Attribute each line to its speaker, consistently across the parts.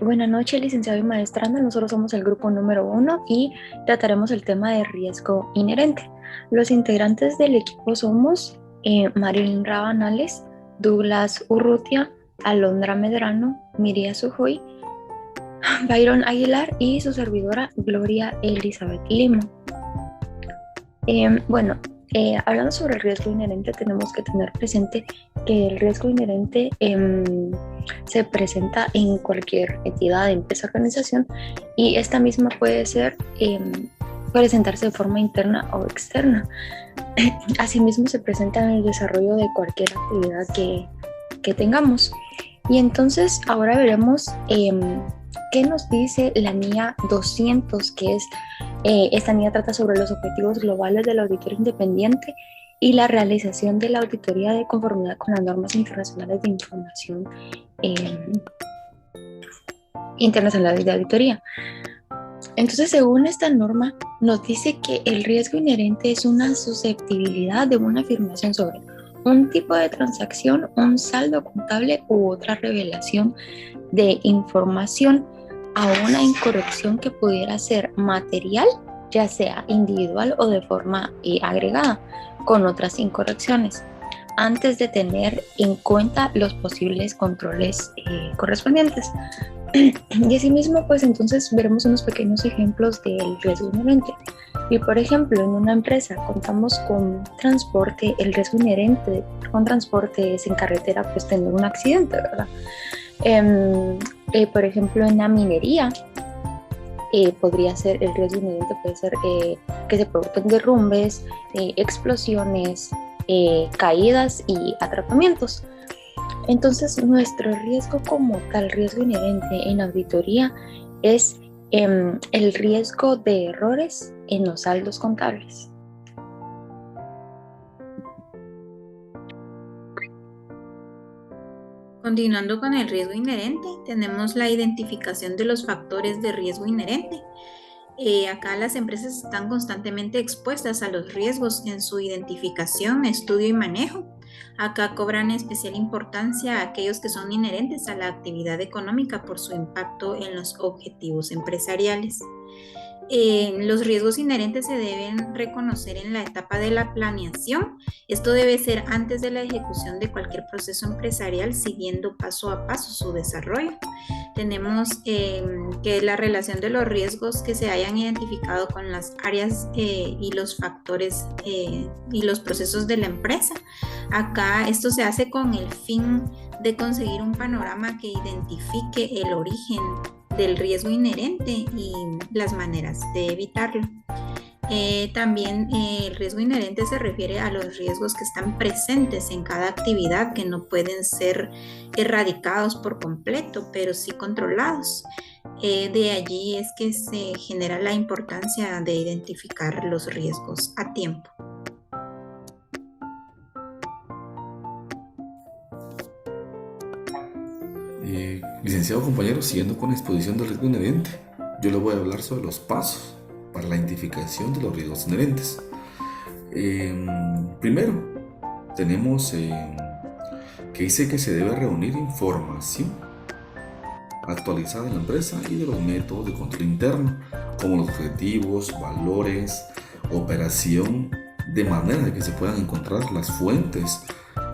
Speaker 1: Buenas noches, licenciado y maestranda. Nosotros somos el grupo número 1 y trataremos el tema de riesgo inherente. Los integrantes del equipo somos Marilyn Rabanales, Douglas Urrutia, Alondra Medrano, Miria Sujoy, Byron Aguilar y su servidora Gloria Elizabeth Lima. Bueno, hablando sobre el riesgo inherente, tenemos que tener presente que el riesgo inherente se presenta en cualquier entidad, empresa, organización, y esta misma puede ser presentarse de forma interna o externa. Asimismo, se presenta en el desarrollo de cualquier actividad que tengamos. Y entonces ahora veremos qué nos dice la NIA 200, que es esta NIA trata sobre los objetivos globales del auditor independiente y la realización de la auditoría de conformidad con las normas internacionales de información internacionales de auditoría. Entonces, según esta norma, nos dice que el riesgo inherente es una susceptibilidad de una afirmación sobre un tipo de transacción, un saldo contable u otra revelación de información a una incorrección que pudiera ser material, ya sea individual o de forma agregada, con otras incorrecciones, antes de tener en cuenta los posibles controles correspondientes. Y asimismo, pues entonces veremos unos pequeños ejemplos del riesgo inherente. Y por ejemplo, en una empresa contamos con transporte, el riesgo inherente con transporte es en carretera, pues tener un accidente, ¿verdad? Por ejemplo, en la minería, podría ser el riesgo inherente, puede ser que se provoquen derrumbes, explosiones, caídas y atrapamientos. Entonces, nuestro riesgo como tal, riesgo inherente en auditoría, es el riesgo de errores en los saldos contables.
Speaker 2: Continuando con el riesgo inherente, tenemos la identificación de los factores de riesgo inherente. Acá las empresas están constantemente expuestas a los riesgos en su identificación, estudio y manejo. Acá cobran especial importancia aquellos que son inherentes a la actividad económica por su impacto en los objetivos empresariales. Los riesgos inherentes se deben reconocer en la etapa de la planeación. Esto debe ser antes de la ejecución de cualquier proceso empresarial, siguiendo paso a paso su desarrollo. Tenemos que la relación de los riesgos que se hayan identificado con las áreas y los factores y los procesos de la empresa. Acá esto se hace con el fin de conseguir un panorama que identifique el origen del riesgo inherente y las maneras de evitarlo. También el riesgo inherente se refiere a los riesgos que están presentes en cada actividad, que no pueden ser erradicados por completo, pero sí controlados. De allí es que se genera la importancia de identificar los riesgos a tiempo.
Speaker 3: Licenciado compañero, siguiendo con la exposición del riesgo inherente, yo le voy a hablar sobre los pasos para la identificación de los riesgos inherentes. Primero, tenemos que dice que se debe reunir información actualizada en la empresa y de los métodos de control interno, como los objetivos, valores, operación, de manera de que se puedan encontrar las fuentes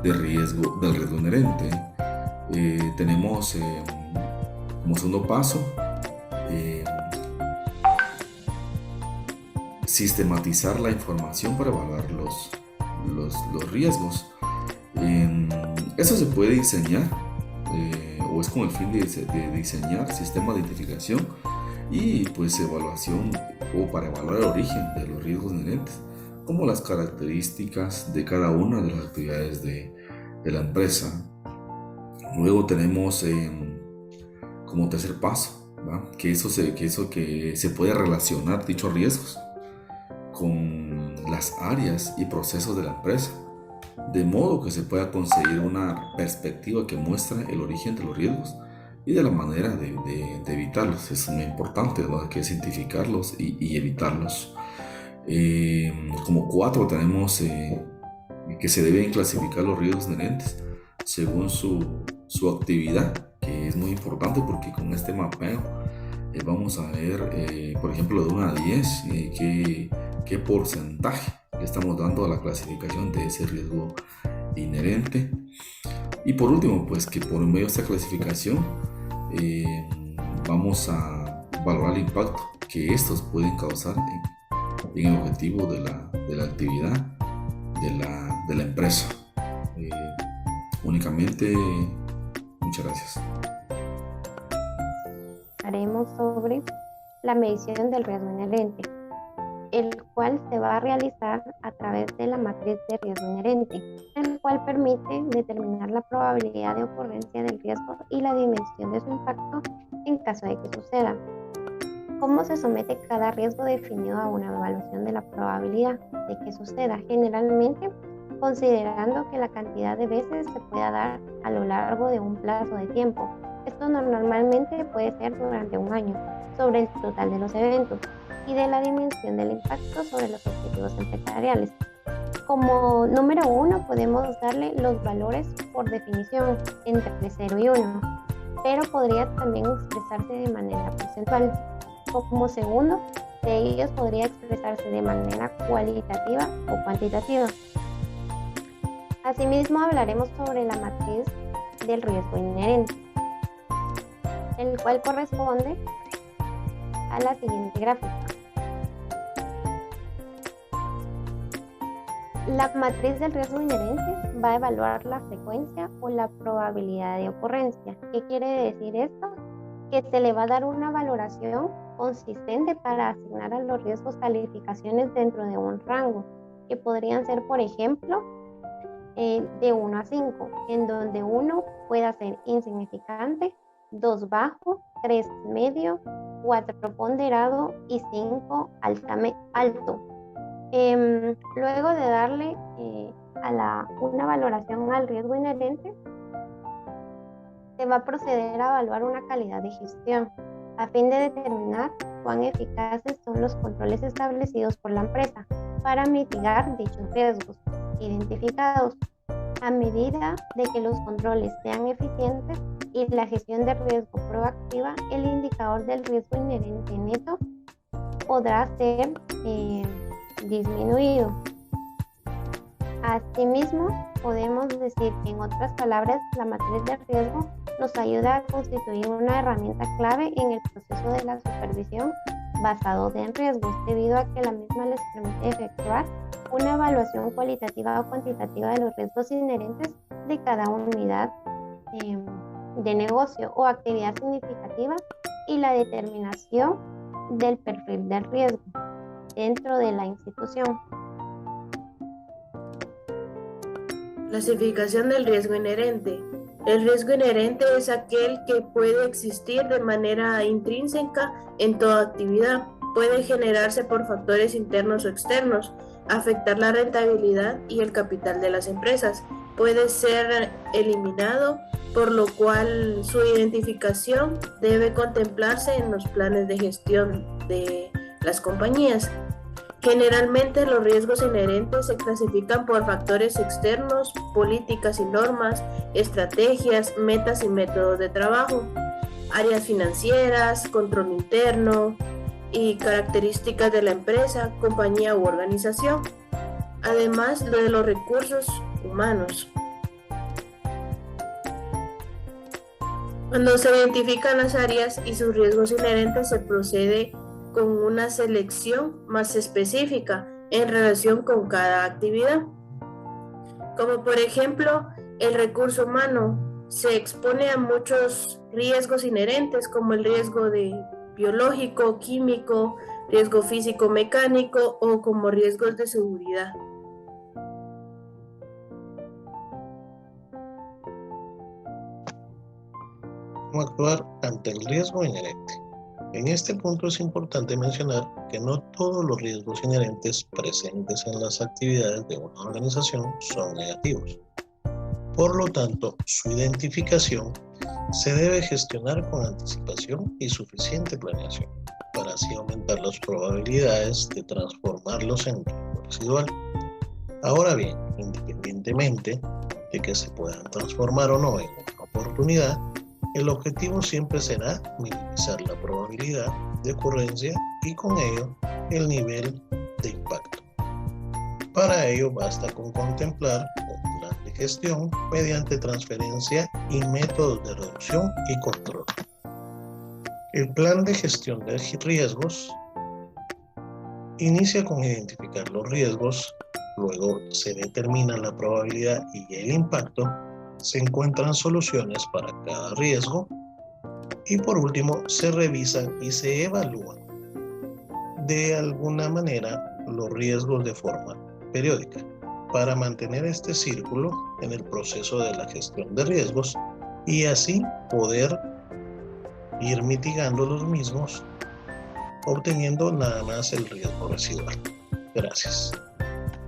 Speaker 3: de riesgo, del riesgo inherente. Tenemos como segundo paso sistematizar la información para evaluar los riesgos. Eso se puede diseñar o es con el fin de diseñar sistemas de identificación y pues evaluación o para evaluar el origen de los riesgos inherentes, como las características de cada una de las actividades de la empresa. Luego tenemos como tercer paso, ¿va? Que se puede relacionar dichos riesgos con las áreas y procesos de la empresa, de modo que se pueda conseguir una perspectiva que muestre el origen de los riesgos y de la manera de evitarlos. Es muy importante, ¿no? Que es identificarlos y evitarlos. Como cuatro tenemos que se deben clasificar los riesgos inherentes según su su actividad, que es muy importante porque con este mapeo vamos a ver, por ejemplo, de 1 a 10, qué porcentaje le estamos dando a la clasificación de ese riesgo inherente. Y por último, pues que por medio de esta clasificación vamos a valorar el impacto que estos pueden causar en el objetivo de la actividad de la empresa. Únicamente, muchas gracias.
Speaker 4: Haremos sobre la medición del riesgo inherente, el cual se va a realizar a través de la matriz de riesgo inherente, el cual permite determinar la probabilidad de ocurrencia del riesgo y la dimensión de su impacto en caso de que suceda. ¿Cómo se somete cada riesgo definido a una evaluación de la probabilidad de que suceda? Generalmente, considerando que la cantidad de veces se pueda dar a lo largo de un plazo de tiempo. Esto normalmente puede ser durante un año, sobre el total de los eventos y de la dimensión del impacto sobre los objetivos empresariales. Como número 1 podemos darle los valores por definición entre 0 y 1, pero podría también expresarse de manera porcentual. Como segundo de ellos podría expresarse de manera cualitativa o cuantitativa. Asimismo hablaremos sobre la matriz del riesgo inherente, el cual corresponde a la siguiente gráfica. La matriz del riesgo inherente va a evaluar la frecuencia o la probabilidad de ocurrencia. ¿Qué quiere decir esto? Que se le va a dar una valoración consistente para asignar a los riesgos calificaciones dentro de un rango, que podrían ser, por ejemplo, de 1 a 5, en donde 1 pueda ser insignificante, 2 bajo, 3 medio, 4 ponderado y 5 alto. Luego de darle una valoración al riesgo inherente, se va a proceder a evaluar una calidad de gestión a fin de determinar cuán eficaces son los controles establecidos por la empresa para mitigar dichos riesgos identificados. A medida de que los controles sean eficientes y la gestión de riesgo proactiva, el indicador del riesgo inherente neto podrá ser disminuido. Asimismo, podemos decir que, en otras palabras, la matriz de riesgo nos ayuda a constituir una herramienta clave en el proceso de la supervisión basado en riesgos, debido a que la misma les permite efectuar una evaluación cualitativa o cuantitativa de los riesgos inherentes de cada unidad de negocio o actividad significativa y la determinación del perfil de riesgo dentro de la institución.
Speaker 5: Clasificación del riesgo inherente. El riesgo inherente es aquel que puede existir de manera intrínseca en toda actividad. Puede generarse por factores internos o externos, afectar la rentabilidad y el capital de las empresas. Puede ser eliminado, por lo cual su identificación debe contemplarse en los planes de gestión de las compañías. Generalmente los riesgos inherentes se clasifican por factores externos, políticas y normas, estrategias, metas y métodos de trabajo, áreas financieras, control interno y características de la empresa, compañía u organización, además de los recursos humanos. Cuando se identifican las áreas y sus riesgos inherentes, se procede con una selección más específica en relación con cada actividad. Como por ejemplo, el recurso humano se expone a muchos riesgos inherentes, como el riesgo biológico, químico, riesgo físico, mecánico o como riesgos de seguridad.
Speaker 6: ¿Cómo actuar ante el riesgo inherente? En este punto es importante mencionar que no todos los riesgos inherentes presentes en las actividades de una organización son negativos. Por lo tanto, su identificación se debe gestionar con anticipación y suficiente planeación, para así aumentar las probabilidades de transformarlos en riesgo residual. Ahora bien, independientemente de que se puedan transformar o no en una oportunidad, el objetivo siempre será minimizar la probabilidad de ocurrencia y con ello el nivel de impacto. Para ello basta con contemplar un plan de gestión mediante transferencia y métodos de reducción y control. El plan de gestión de riesgos inicia con identificar los riesgos, luego se determina la probabilidad y el impacto, se encuentran soluciones para cada riesgo y por último se revisan y se evalúan de alguna manera los riesgos de forma periódica para mantener este círculo en el proceso de la gestión de riesgos y así poder ir mitigando los mismos, obteniendo nada más el riesgo residual. Gracias.